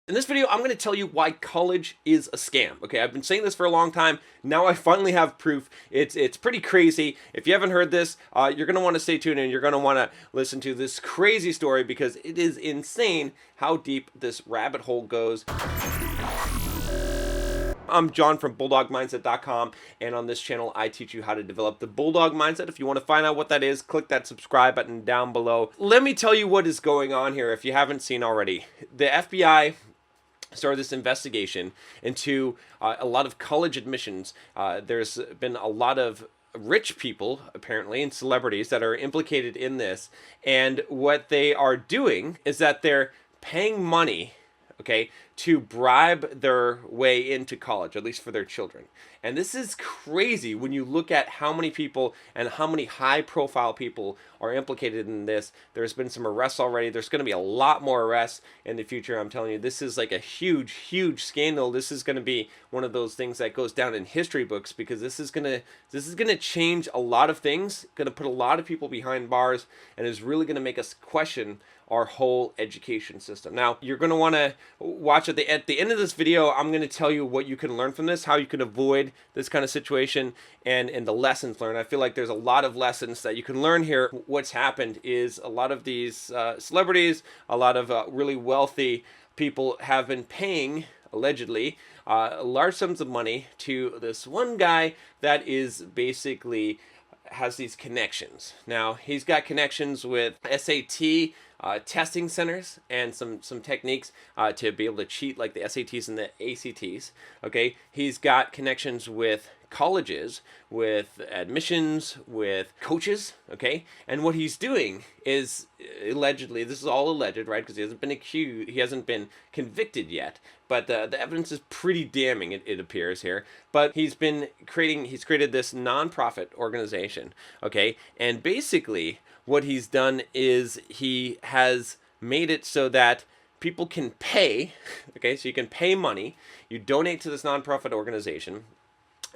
In this video, I'm going to tell you why college is a scam. Okay, I've been saying this for a long time. Now I finally have proof. It's pretty crazy. If you haven't heard this, you're going to want to stay tuned and you're going to want to listen to this crazy story because it is insane how deep this rabbit hole goes. I'm John from bulldogmindset.com, and on this channel I teach you how to develop the bulldog mindset. If you want to find out what that is, click that subscribe button down below. Let me tell you what is going on here if you haven't seen already. The FBI started this investigation into a lot of college admissions. There's been a lot of rich people, apparently, and celebrities that are implicated in this, and what they are doing is that they're paying money, okay, to bribe their way into college, at least for their children. And this is crazy when you look at how many people and how many high-profile people are implicated in this. There's been some arrests already. There's going to be a lot more arrests in the future. I'm telling you, this is like a huge, huge scandal. This is going to be one of those things that goes down in history books because this is going to change a lot of things, going to put a lot of people behind bars, and is really going to make us question our whole education system. Now, you're going to want to watch at the end of this video. I'm going to tell you what you can learn from this, how you can avoid this kind of situation, and the lessons learned. I feel like there's a lot of lessons that you can learn here. What's happened is a lot of these celebrities, a lot of really wealthy people have been paying, allegedly, large sums of money to this one guy that is basically has these connections. Now, he's got connections with SAT testing centers and some techniques to be able to cheat like the SATs and the ACTs. Okay, he's got connections with colleges, with admissions, with coaches. Okay, and what he's doing is allegedly, this is all alleged, right? Because he hasn't been accused, he hasn't been convicted yet. But the evidence is pretty damning, it appears here. But he's created this nonprofit organization, okay? And basically, what he's done is he has made it so that people can pay, okay? So you can pay money, you donate to this nonprofit organization,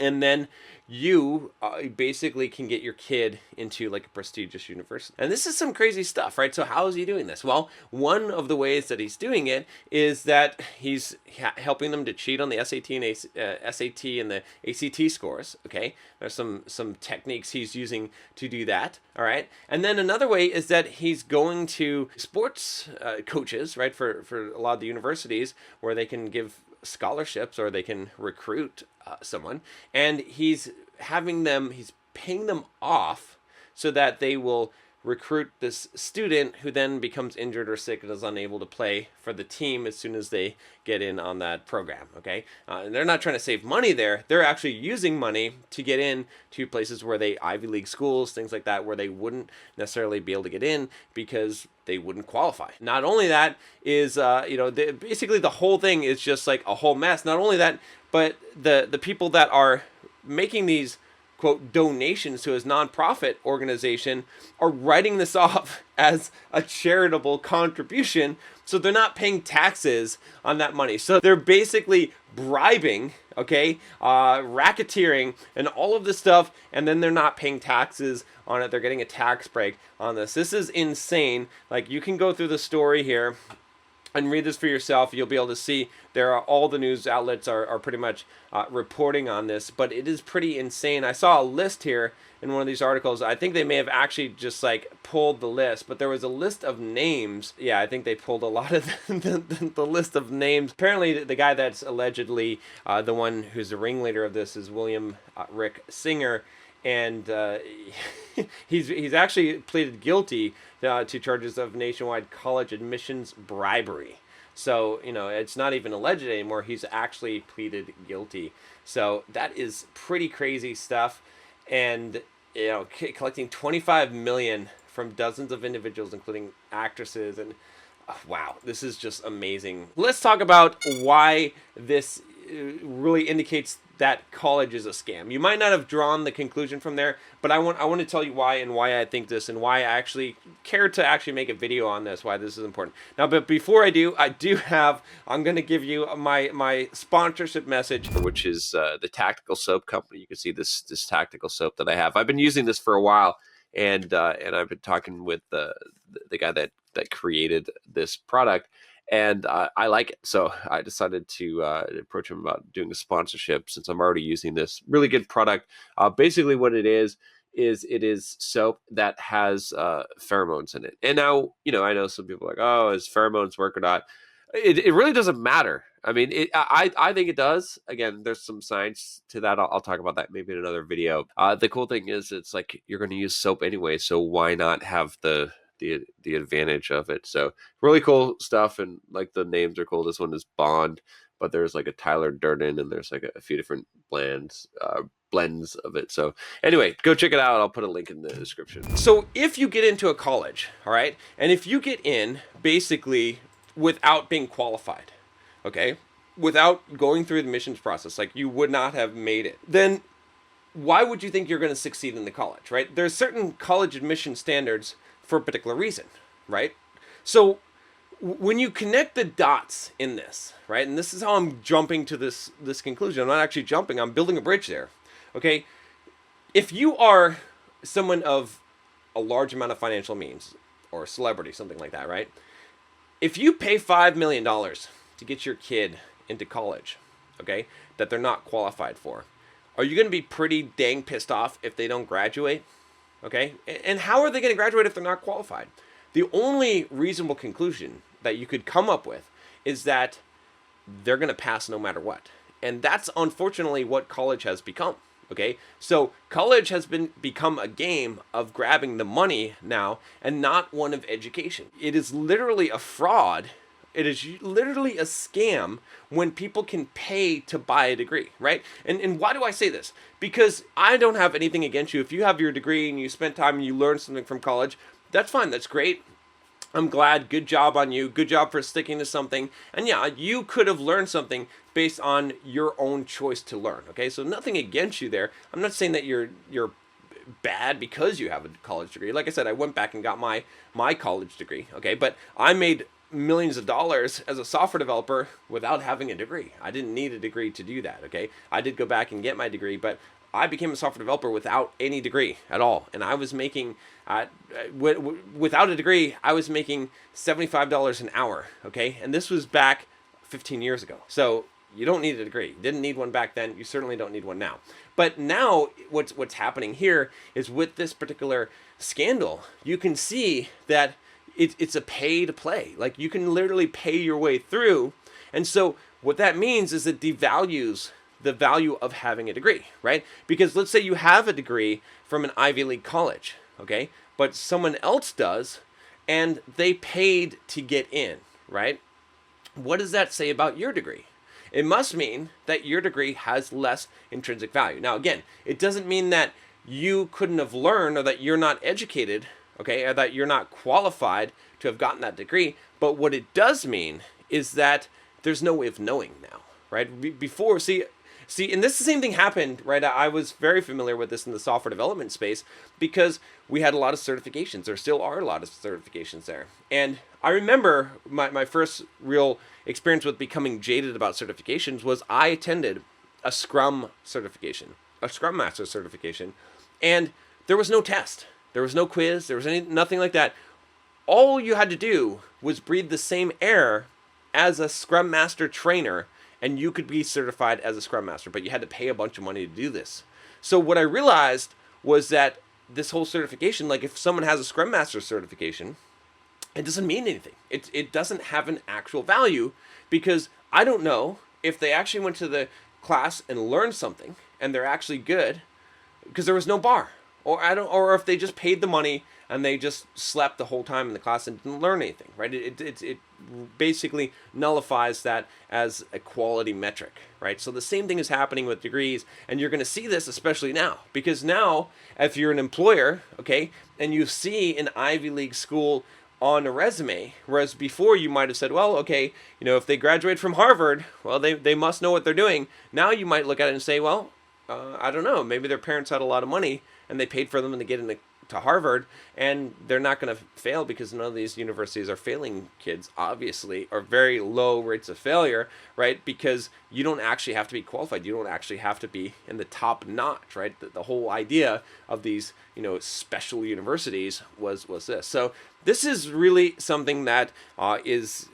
and then you basically can get your kid into like a prestigious university. And this is some crazy stuff, right? So how is he doing this? Well, one of the ways that he's doing it is that he's helping them to cheat on the SAT and SAT and the ACT scores, okay? There's some techniques he's using to do that, all right? And then another way is that he's going to sports coaches, right, for a lot of the universities where they can give scholarships or they can recruit someone, and he's paying them off so that they will recruit this student who then becomes injured or sick and is unable to play for the team as soon as they get in on that program, okay? And they're not trying to save money there. They're actually using money to get in to places where Ivy League schools, things like that, where they wouldn't necessarily be able to get in because they wouldn't qualify. Not only that is, basically the whole thing is just like a whole mess. Not only that, but the people that are making these quote donations to his nonprofit organization are writing this off as a charitable contribution, so they're not paying taxes on that money. So they're basically bribing, okay, racketeering and all of this stuff, and then they're not paying taxes on it. They're getting a tax break on this. This is insane. Like, you can go through the story here and read this for yourself. You'll be able to see all the news outlets are pretty much reporting on this, but it is pretty insane. I saw a list here in one of these articles. I think they may have actually just like pulled the list, but there was a list of names. Yeah, I think they pulled a lot of the list of names. Apparently, the guy that's allegedly the one who's the ringleader of this is William Rick Singer, and he's actually pleaded guilty to charges of nationwide college admissions bribery. So, it's not even alleged anymore. He's actually pleaded guilty. So that is pretty crazy stuff. And, collecting $25 million from dozens of individuals, including actresses, and wow, this is just amazing. Let's talk about why this really indicates that college is a scam. You might not have drawn the conclusion from there, but I want to tell you why, and why I think this, and why I actually care to actually make a video on this, why this is important. Now, but before I'm going to give you my sponsorship message, which is the Tactical Soap Company. You can see this tactical soap that I have. I've been using this for a while, and I've been talking with the guy that created this product. and I like it. So I decided to approach him about doing a sponsorship since I'm already using this really good product. Basically, what it is it is soap that has pheromones in it. And now, I know some people are like, oh, is pheromones work or not? It really doesn't matter. I mean, I think it does. Again, there's some science to that. I'll talk about that maybe in another video. The cool thing is it's like you're going to use soap anyway, so why not have the advantage of it? So really cool stuff, and like the names are cool. This one is Bond, but there's like a Tyler Durden, and there's like a few different blends of it. So anyway, go check it out. I'll put a link in the description. So if you get into a college, all right, and if you get in basically without being qualified, okay, without going through the admissions process, like you would not have made it, then why would you think you're going to succeed in the college, right? There's certain college admission standards for a particular reason, right? So when you connect the dots in this, right, and this is how I'm jumping to this conclusion. I'm not actually jumping. I'm building a bridge there, okay? If you are someone of a large amount of financial means or a celebrity, something like that, right? If you pay $5 million to get your kid into college, okay, that they're not qualified for, are you going to be pretty dang pissed off if they don't graduate? Okay? And how are they going to graduate if they're not qualified? The only reasonable conclusion that you could come up with is that they're going to pass no matter what. And that's unfortunately what college has become. Okay? So college has become a game of grabbing the money now and not one of education. It is literally a fraud. It is literally a scam when people can pay to buy a degree, right? And why do I say this? Because I don't have anything against you. If you have your degree and you spent time and you learned something from college, that's fine. That's great. I'm glad. Good job on you. Good job for sticking to something. And yeah, you could have learned something based on your own choice to learn. Okay, so nothing against you there. I'm not saying that you're bad because you have a college degree. Like I said, I went back and got my college degree. Okay, but I made millions of dollars as a software developer without having a degree. I didn't need a degree to do that. Okay, I did go back and get my degree, but I became a software developer without any degree at all, and I was making without a degree, I was making $75 an hour. Okay, and this was back 15 years ago. So you don't need a degree. You didn't need one back then. You certainly don't need one now. But now, what's happening here is with this particular scandal, you can see that it's a pay to play. Like you can literally pay your way through, and so what that means is it devalues the value of having a degree, right? Because let's say you have a degree from an Ivy League college, okay, but someone else does, and they paid to get in, right? What does that say about your degree? It must mean that your degree has less intrinsic value. Now, again, it doesn't mean that you couldn't have learned or that you're not educated, okay, or that you're not qualified to have gotten that degree. But what it does mean is that there's no way of knowing now, right? Before, see, and this the same thing happened, right? I was very familiar with this in the software development space because we had a lot of certifications. There still are a lot of certifications there. And I remember my first real experience with becoming jaded about certifications was I attended a Scrum certification, a Scrum Master certification, and there was no test. There was no quiz. There was nothing like that. All you had to do was breathe the same air as a Scrum Master trainer, and you could be certified as a Scrum Master, but you had to pay a bunch of money to do this. So what I realized was that this whole certification, like if someone has a Scrum Master certification, it doesn't mean anything. It doesn't have an actual value because I don't know if they actually went to the class and learned something and they're actually good because there was no bar. Or if they just paid the money and they just slept the whole time in the class and didn't learn anything, right? It basically nullifies that as a quality metric, right? So the same thing is happening with degrees, and you're going to see this especially now, because now if you're an employer, okay, and you see an Ivy League school on a resume, whereas before you might have said, well, okay, if they graduate from Harvard, well, they must know what they're doing. Now you might look at it and say, well, I don't know, maybe their parents had a lot of money and they paid for them to get into Harvard, and they're not going to fail because none of these universities are failing kids, obviously, or very low rates of failure, right? Because you don't actually have to be qualified. You don't actually have to be in the top notch, right? The whole idea of these, special universities was this. So this is really something that is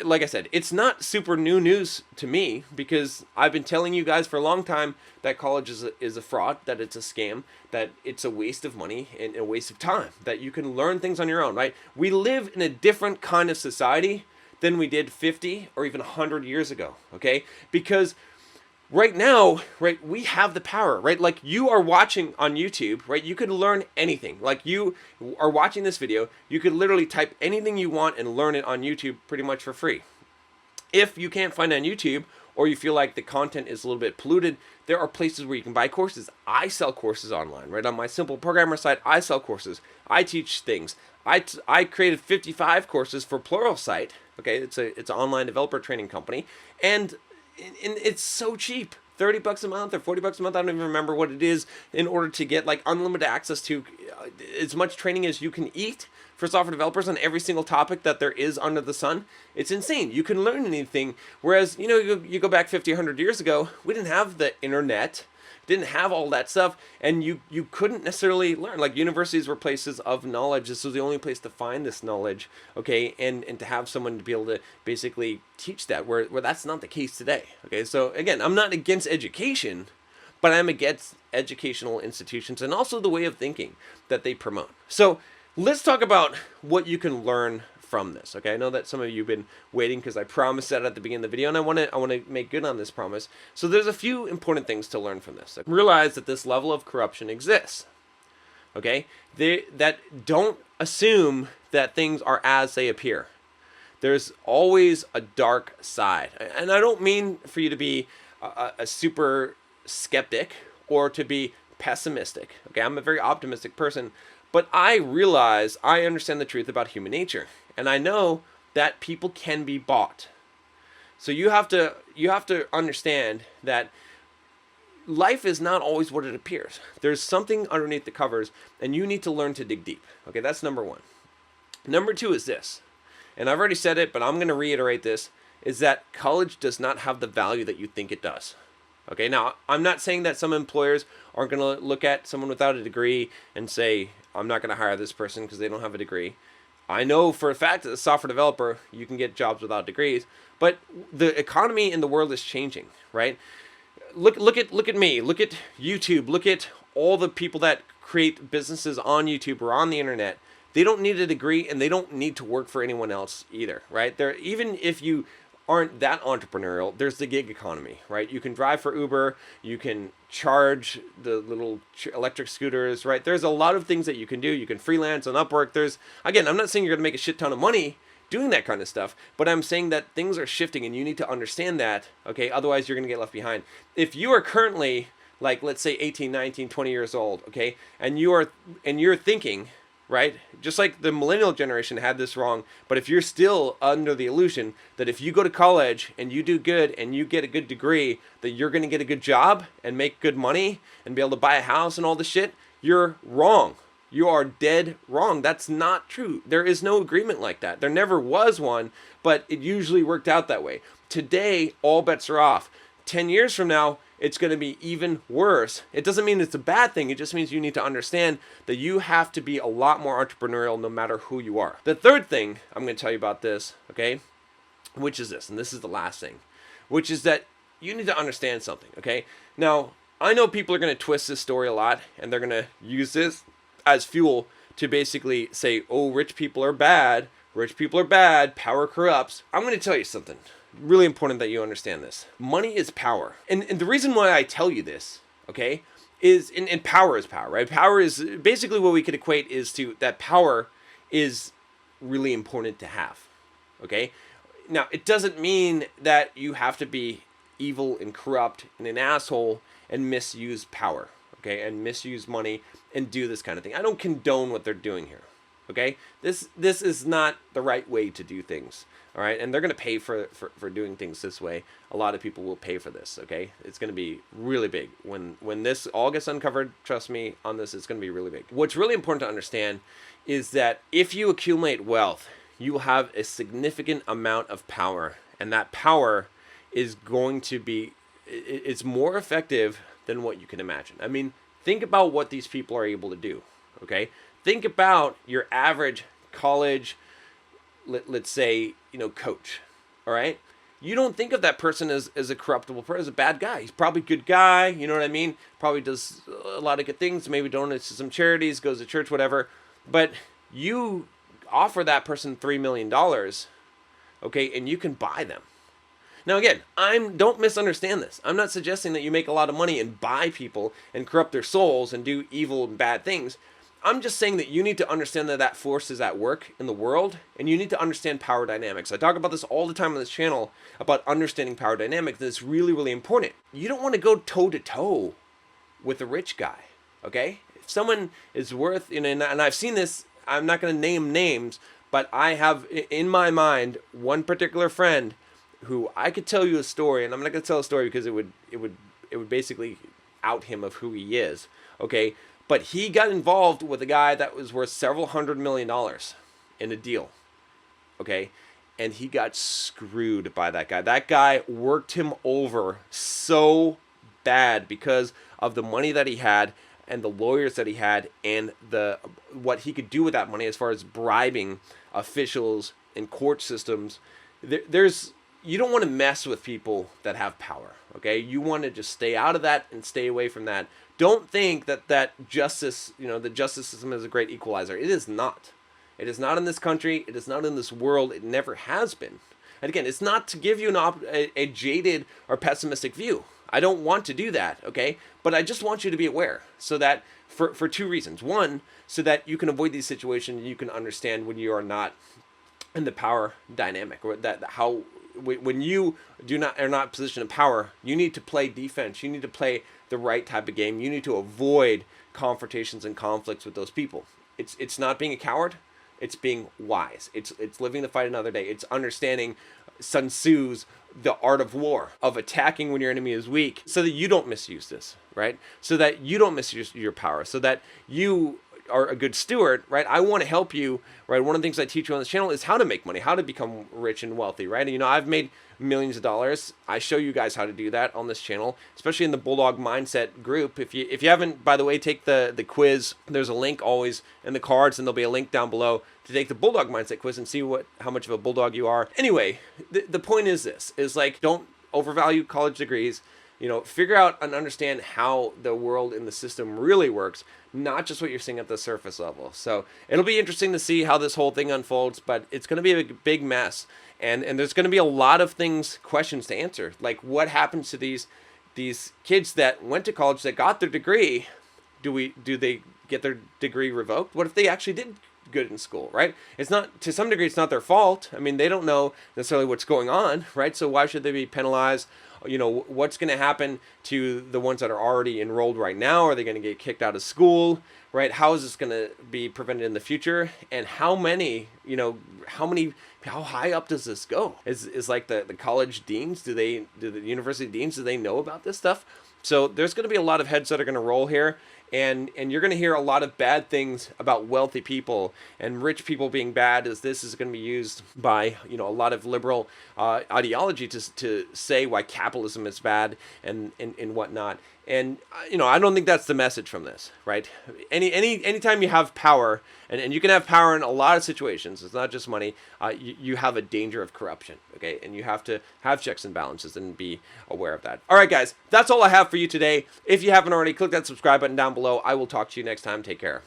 like I said, it's not super new news to me, because I've been telling you guys for a long time that college is a fraud, that it's a scam, that it's a waste of money and a waste of time, that you can learn things on your own, right? We live in a different kind of society than we did 50 or even 100 years ago, okay? Because right now, right, we have the power, right? Like, you are watching on YouTube, right? You could learn anything. Like, you are watching this video, you could literally type anything you want and learn it on YouTube pretty much for free. If you can't find it on YouTube, or you feel like the content is a little bit polluted, there are places where you can buy courses. I sell courses online, right? On my Simple Programmer site, I sell courses. I teach things. I created 55 courses for Pluralsight. Okay, it's an online developer training company, and it's so cheap. 30 bucks a month or 40 bucks a month, I don't even remember what it is, in order to get like unlimited access to as much training as you can eat for software developers on every single topic that there is under the sun. It's insane. You can learn anything. Whereas, you go back 50, 100 years ago, we didn't have the internet, didn't have all that stuff, and you couldn't necessarily learn. Like, universities were places of knowledge. This was the only place to find this knowledge, okay, and to have someone to be able to basically teach that, where that's not the case today, okay? So again, I'm not against education, but I'm against educational institutions and also the way of thinking that they promote. So let's talk about what you can learn from this, okay? I know that some of you have been waiting, because I promised that at the beginning of the video, and I want to make good on this promise. So there's a few important things to learn from this. Realize that this level of corruption exists, okay? That don't assume that things are as they appear. There's always a dark side, and I don't mean for you to be a super skeptic or to be pessimistic, okay? I'm a very optimistic person, but I realize I understand the truth about human nature. And I know that people can be bought. So you have to understand that life is not always what it appears. There's something underneath the covers, and you need to learn to dig deep. Okay, that's number one. Number two is this, and I've already said it, but I'm going to reiterate this, is that college does not have the value that you think it does. Okay, now, I'm not saying that some employers aren't going to look at someone without a degree and say, I'm not going to hire this person because they don't have a degree. I know for a fact that as a software developer, you can get jobs without degrees, but the economy in the world is changing, right? Look at me, look at YouTube, look at all the people that create businesses on YouTube or on the internet. They don't need a degree, and they don't need to work for anyone else either, right? Even if you aren't that entrepreneurial, there's the gig economy, right? You can drive for Uber, you can charge the little electric scooters, right? There's a lot of things that you can do. You can freelance on Upwork. Again, I'm not saying you're going to make a shit ton of money doing that kind of stuff, but I'm saying that things are shifting, and you need to understand that, okay? Otherwise, you're going to get left behind. If you are currently, like, let's say 18, 19, 20 years old, okay, and you're thinking, right? Just like the millennial generation had this wrong, but if you're still under the illusion that if you go to college and you do good and you get a good degree, that you're going to get a good job and make good money and be able to buy a house and all this shit, you're wrong. You are dead wrong. That's not true. There is no agreement like that. There never was one, but it usually worked out that way. Today, all bets are off. 10 years from now, it's going to be even worse. It doesn't mean it's a bad thing. It just means you need to understand that you have to be a lot more entrepreneurial no matter who you are. The third thing I'm going to tell you about this, okay, which is this, and this is the last thing, which is that you need to understand something, okay? Now, I know people are going to twist this story a lot, and they're going to use this as fuel to basically say, oh, rich people are bad, power corrupts. I'm going to tell you something. Really important that you understand this. Money is power. And the reason why I tell you this, okay, is, and power is power, right? Power is basically what we could equate is to that power is really important to have, okay? Now, it doesn't mean that you have to be evil and corrupt and an asshole and misuse power, okay, and misuse money and do this kind of thing. I don't condone what they're doing here, okay? This is not the right way to do things. All right, and they're going to pay for doing things this way. A lot of people will pay for this, okay? It's going to be really big. When this all gets uncovered, trust me on this, it's going to be really big. What's really important to understand is that if you accumulate wealth, you will have a significant amount of power, and that power is going to be, it's more effective than what you can imagine. I mean, think about what these people are able to do, okay? Think about your average college, let's say, coach, all right, you don't think of that person as a corruptible person, as a bad guy. He's probably a good guy, you know what I mean? Probably does a lot of good things, maybe donates to some charities, goes to church, whatever. But you offer that person $3 million, okay, and you can buy them. Now again, don't misunderstand this. I'm not suggesting that you make a lot of money and buy people and corrupt their souls and do evil and bad things. I'm just saying that you need to understand that that force is at work in the world, and you need to understand power dynamics. I talk about this all the time on this channel, about understanding power dynamics. That's really, really important. You don't want to go toe-to-toe with a rich guy, okay? If someone is worth, and I've seen this, I'm not going to name names, but I have, in my mind, one particular friend who I could tell you a story, and I'm not going to tell a story because it would basically out him of who he is, okay? But he got involved with a guy that was worth several $100 million in a deal, okay? And he got screwed by that guy. That guy worked him over so bad because of the money that he had and the lawyers that he had and what he could do with that money as far as bribing officials and court systems. You don't want to mess with people that have power, okay? You want to just stay out of that and stay away from that. Don't think that justice, the justice system is a great equalizer. It is not. It is not in this country. It is not in this world. It never has been. And again, it's not to give you a jaded or pessimistic view. I don't want to do that, okay? But I just want you to be aware so that for two reasons. One, so that you can avoid these situations and you can understand when you are not in the power dynamic, or when you are not in a position of power, you need to play defense. You need to play the right type of game. You need to avoid confrontations and conflicts with those people. It's not being a coward. It's being wise. It's living the fight another day. It's understanding Sun Tzu's The Art of War, of attacking when your enemy is weak, so that you don't misuse this, right? So that you don't misuse your power, so that you are a good steward, right? I want to help you, right? One of the things I teach you on this channel is how to make money, how to become rich and wealthy, right? And, I've made millions of dollars. I show you guys how to do that on this channel, especially in the Bulldog Mindset group. If you haven't, by the way, take the quiz. There's a link always in the cards, and there'll be a link down below to take the Bulldog Mindset quiz and see how much of a bulldog you are. Anyway, the point is this, is like, don't overvalue college degrees. Figure out and understand how the world and the system really works, not just what you're seeing at the surface level. So it'll be interesting to see how this whole thing unfolds, but it's going to be a big mess. And there's going to be a lot of questions to answer. Like, what happens to these kids that went to college, that got their degree? Do they get their degree revoked? What if they actually did good in school, right? It's not, to some degree, it's not their fault. I mean, they don't know necessarily what's going on, right? So why should they be penalized? What's going to happen to the ones that are already enrolled right now? Are they going to get kicked out of school, right? How is this going to be prevented in the future? And how high up does this go? Is like the college deans, do the university deans, do they know about this stuff? So there's going to be a lot of heads that are going to roll here. And you're going to hear a lot of bad things about wealthy people and rich people being bad, as this is going to be used by a lot of liberal ideology to say why capitalism is bad and whatnot. And I don't think that's the message from this, right? Anytime you have power, and you can have power in a lot of situations, it's not just money, you have a danger of corruption, okay? And you have to have checks and balances and be aware of that. All right, guys, that's all I have for you today. If you haven't already, click that subscribe button down below. I will talk to you next time. Take care.